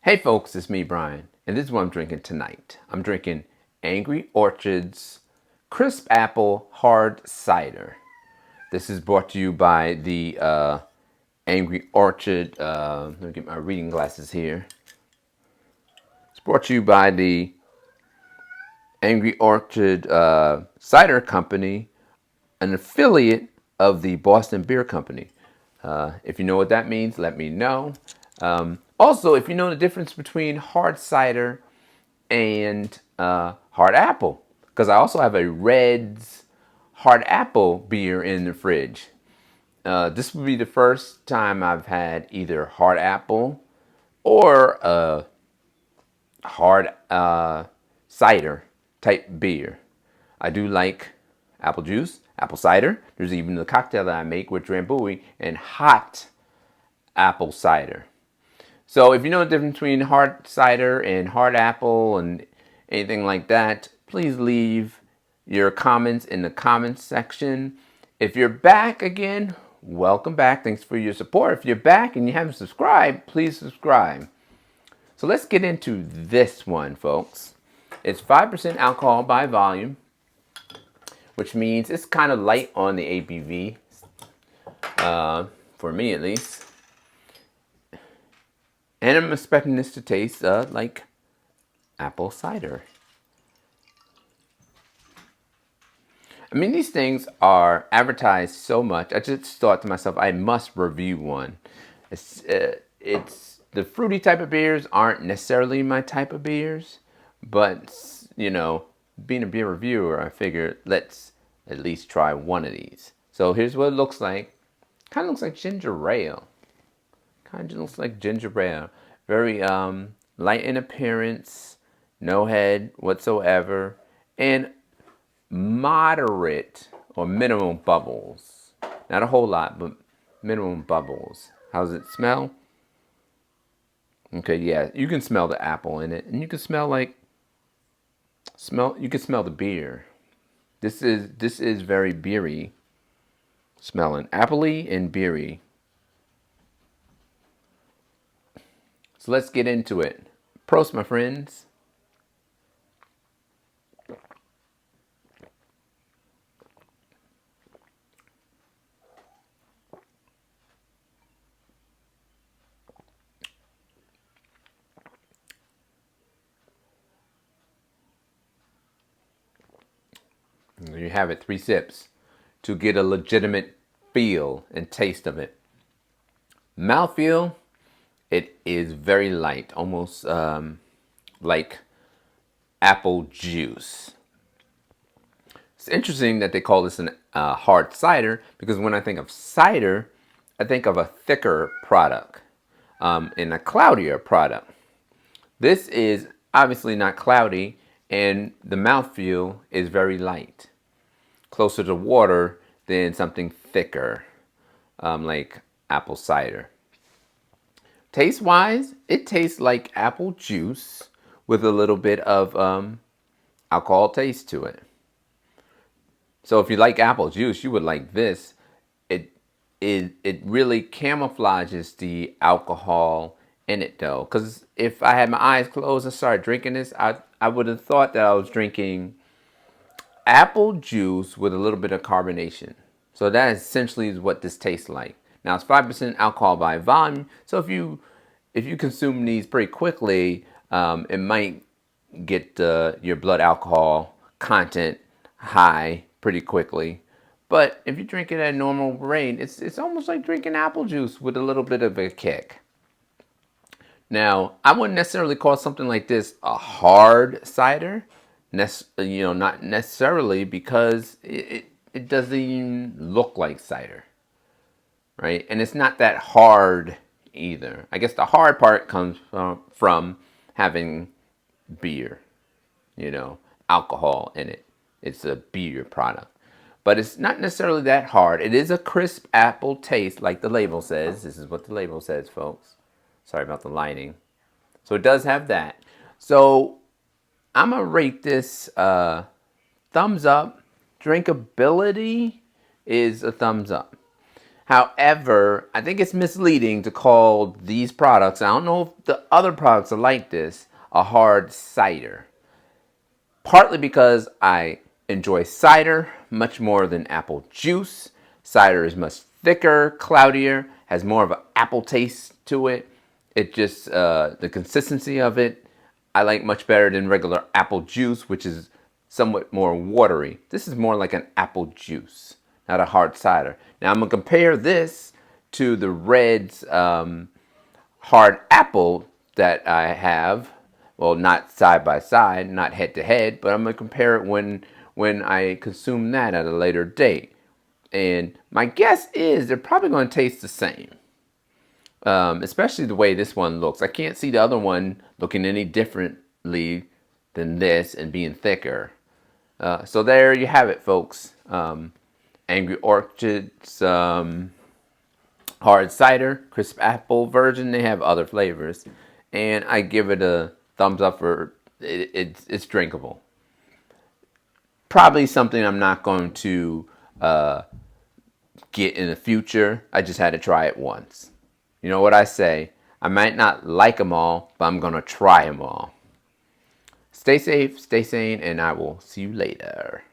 Hey folks, it's me, Brian, and this is what I'm drinking tonight. I'm drinking Angry Orchard's Crisp Apple Hard Cider. This is brought to you by the Angry Orchard. Let me get my reading glasses here. It's brought to you by the Angry Orchard Cider Company, an affiliate of the Boston Beer Company. If you know what that means, let me know. Also, if you know the difference between hard cider and hard apple, because I also have a Red's hard apple beer in the fridge. This will be the first time I've had either hard apple or hard cider type beer. I do like apple juice, apple cider. There's even the cocktail that I make with Drambuie and hot apple cider. So if you know the difference between hard cider and hard apple and anything like that, please leave your comments in the comments section. If you're back again, welcome back. Thanks for your support. If you're back and you haven't subscribed, please subscribe. So let's get into this one, folks. It's 5% alcohol by volume, which means it's kind of light on the ABV, for me at least. And I'm expecting this to taste like apple cider. I mean, these things are advertised so much. I just thought to myself, I must review one. It's the fruity type of beers aren't necessarily my type of beers, but being a beer reviewer, I figured let's at least try one of these. So here's what it looks like. Kind of looks like ginger ale. Kind of looks like ginger ale. Very light in appearance, no head whatsoever, and moderate or minimum bubbles. Not a whole lot, but minimum bubbles. How does it smell? Okay, yeah, you can smell the apple in it, and you can smell you can smell the beer. This is very beery smelling, appley and beery. So let's get into it. Prost, my friends. There you have it, 3 sips to get a legitimate feel and taste of it. Mouthfeel, it is very light, almost like apple juice. It's interesting that they call this a hard cider because when I think of cider, I think of a thicker product and a cloudier product. This is obviously not cloudy, and the mouthfeel is very light, closer to water than something thicker like apple cider. Taste-wise, it tastes like apple juice with a little bit of alcohol taste to it. So if you like apple juice, you would like this. It really camouflages the alcohol in it though. Because if I had my eyes closed and started drinking this, I would have thought that I was drinking apple juice with a little bit of carbonation. So that essentially is what this tastes like. Now it's 5% alcohol by volume. So if you consume these pretty quickly, it might get your blood alcohol content high pretty quickly. But if you drink it at a normal rate, it's almost like drinking apple juice with a little bit of a kick. Now, I wouldn't necessarily call something like this a hard cider, not necessarily because it doesn't even look like cider, right? And it's not that hard either. I guess the hard part comes from having beer, alcohol in it. It's a beer product. But it's not necessarily that hard. It is a crisp apple taste, like the label says. This is what the label says, folks. Sorry about the lighting. So it does have that. So I'm going to rate this thumbs up. Drinkability is a thumbs up. However, I think it's misleading to call these products, I don't know if the other products are like this, a hard cider. Partly because I enjoy cider much more than apple juice. Cider is much thicker, cloudier, has more of an apple taste to it. It just, the consistency of it, I like much better than regular apple juice, which is somewhat more watery. This is more like an apple juice, not a hard cider. Now I'm going to compare this to the Red's hard apple that I have. Well, not side by side, not head to head, but I'm going to compare it when I consume that at a later date. And my guess is they're probably going to taste the same. Especially the way this one looks. I can't see the other one looking any differently than this and being thicker. So there you have it, folks. Angry Orchard's hard cider, crisp apple version. They have other flavors, and I give it a thumbs up for it. It's drinkable. Probably something I'm not going to get in the future. I just had to try it once. You know what I say? I might not like them all, but I'm going to try them all. Stay safe, stay sane, and I will see you later.